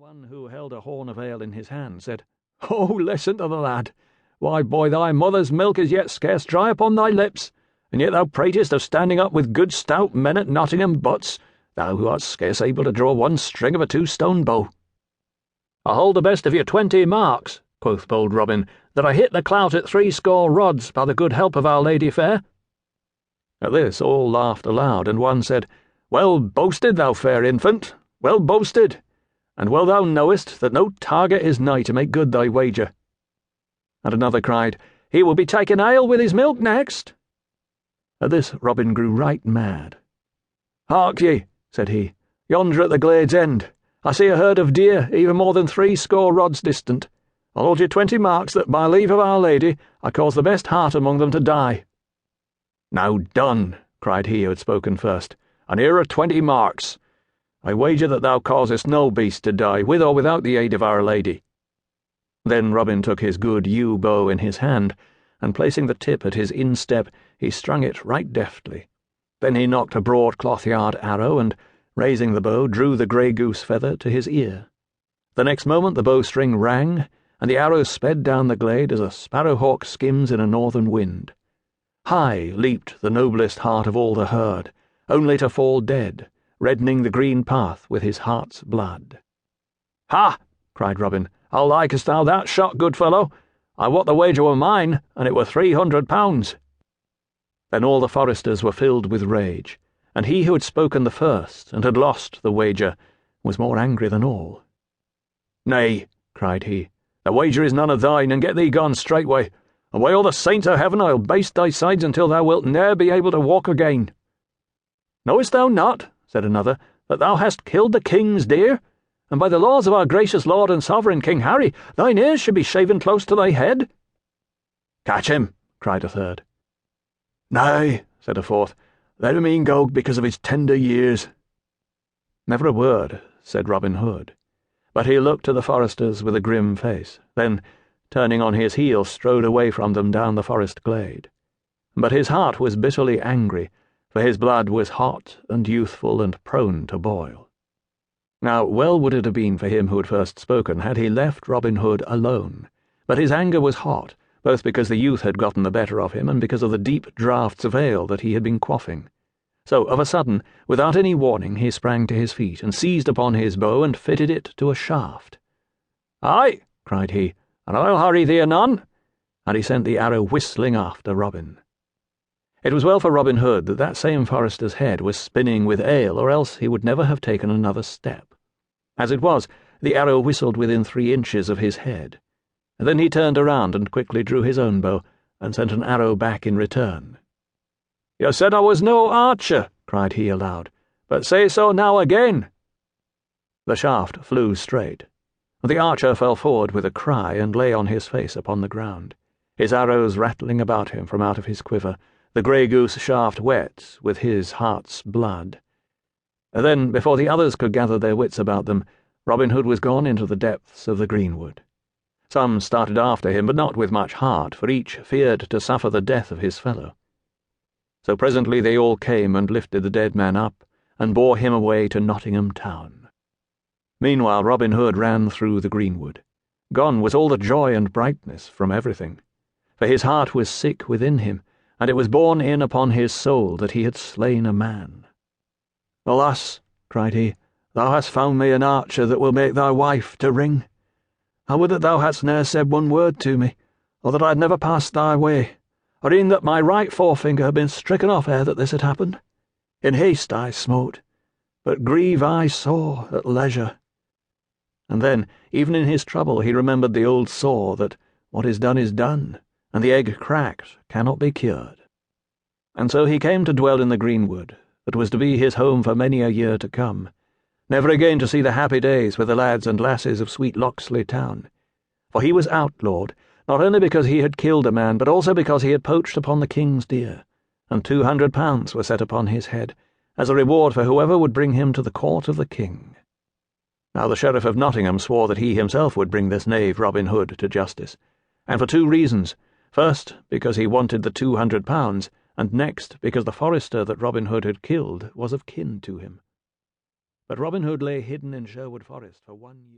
one who held a horn of ale in his hand said, "Oh, listen to the lad! Why, boy, thy mother's milk is yet scarce dry upon thy lips, and yet thou pratest of standing up with good stout men at Nottingham butts, thou who art scarce able to draw one string of a 2-stone bow." "I hold the best of your 20 marks," quoth bold Robin, "that I hit the clout at 60 rods, by the good help of Our Lady fair." At this all laughed aloud, and one said, "Well boasted, thou fair infant, well boasted, and well thou knowest that no target is nigh to make good thy wager." And another cried, "He will be taking ale with his milk next." At this Robin grew right mad. "Hark ye," said he, "yonder at the glade's end, I see a herd of deer even more than 60 rods distant. I'll hold you 20 marks that, by leave of Our Lady, I cause the best heart among them to die." "Now done," cried he who had spoken first, "and here are 20 marks. I wager that thou causest no beast to die, with or without the aid of Our Lady." Then Robin took his good yew bow in his hand, and placing the tip at his instep, he strung it right deftly. Then he knocked a broad cloth-yard arrow, and, raising the bow, drew the grey goose feather to his ear. The next moment the bowstring rang, and the arrow sped down the glade as a sparrowhawk skims in a northern wind. High leaped the noblest heart of all the herd, only to fall dead, reddening the green path with his heart's blood. "Ha!" cried Robin, "how likest thou that shot, good fellow? I wot the wager were mine, and it were 300 pounds. Then all the foresters were filled with rage, and he who had spoken the first and had lost the wager was more angry than all. "Nay," cried he, "the wager is none of thine, and get thee gone straightway, and by all the saints of heaven I'll baste thy sides until thou wilt ne'er be able to walk again." "Knowest thou not," said another, "that thou hast killed the king's deer? And by the laws of our gracious lord and sovereign King Harry, thine ears should be shaven close to thy head." "Catch him," cried a third. "Nay," said a fourth, "let him e'en go because of his tender years." Never a word said Robin Hood, but he looked to the foresters with a grim face, then, turning on his heel, strode away from them down the forest glade. But his heart was bitterly angry, for his blood was hot and youthful and prone to boil. Now well would it have been for him who had first spoken had he left Robin Hood alone, but his anger was hot, both because the youth had gotten the better of him and because of the deep draughts of ale that he had been quaffing. So, of a sudden, without any warning, he sprang to his feet and seized upon his bow and fitted it to a shaft. "Aye," cried he, "and I'll hurry thee anon," and he sent the arrow whistling after Robin. It was well for Robin Hood that that same forester's head was spinning with ale, or else he would never have taken another step. As it was, the arrow whistled within 3 inches of his head, and then he turned around and quickly drew his own bow, and sent an arrow back in return. "You said I was no archer," cried he aloud, "but say so now again." The shaft flew straight. The archer fell forward with a cry and lay on his face upon the ground, his arrows rattling about him from out of his quiver, the grey goose shaft wet with his heart's blood. Then, before the others could gather their wits about them, Robin Hood was gone into the depths of the greenwood. Some started after him, but not with much heart, for each feared to suffer the death of his fellow. So presently they all came and lifted the dead man up, and bore him away to Nottingham Town. Meanwhile Robin Hood ran through the greenwood. Gone was all the joy and brightness from everything, for his heart was sick within him, and it was borne in upon his soul that he had slain a man. "Alas," cried he, "thou hast found me an archer that will make thy wife to ring. I would that thou hadst ne'er said one word to me, or that I had never passed thy way, or e'en that my right forefinger had been stricken off ere that this had happened. In haste I smote, but grieve I sore at leisure." And then, even in his trouble, he remembered the old saw that what is done, and the egg cracked cannot be cured. And so he came to dwell in the greenwood, that was to be his home for many a year to come, never again to see the happy days with the lads and lasses of sweet Locksley Town. For he was outlawed, not only because he had killed a man, but also because he had poached upon the king's deer, and 200 pounds were set upon his head, as a reward for whoever would bring him to the court of the king. Now the Sheriff of Nottingham swore that he himself would bring this knave Robin Hood to justice, and for 2 reasons. First, because he wanted the 200 pounds, and next, because the forester that Robin Hood had killed was of kin to him. But Robin Hood lay hidden in Sherwood Forest for 1 year.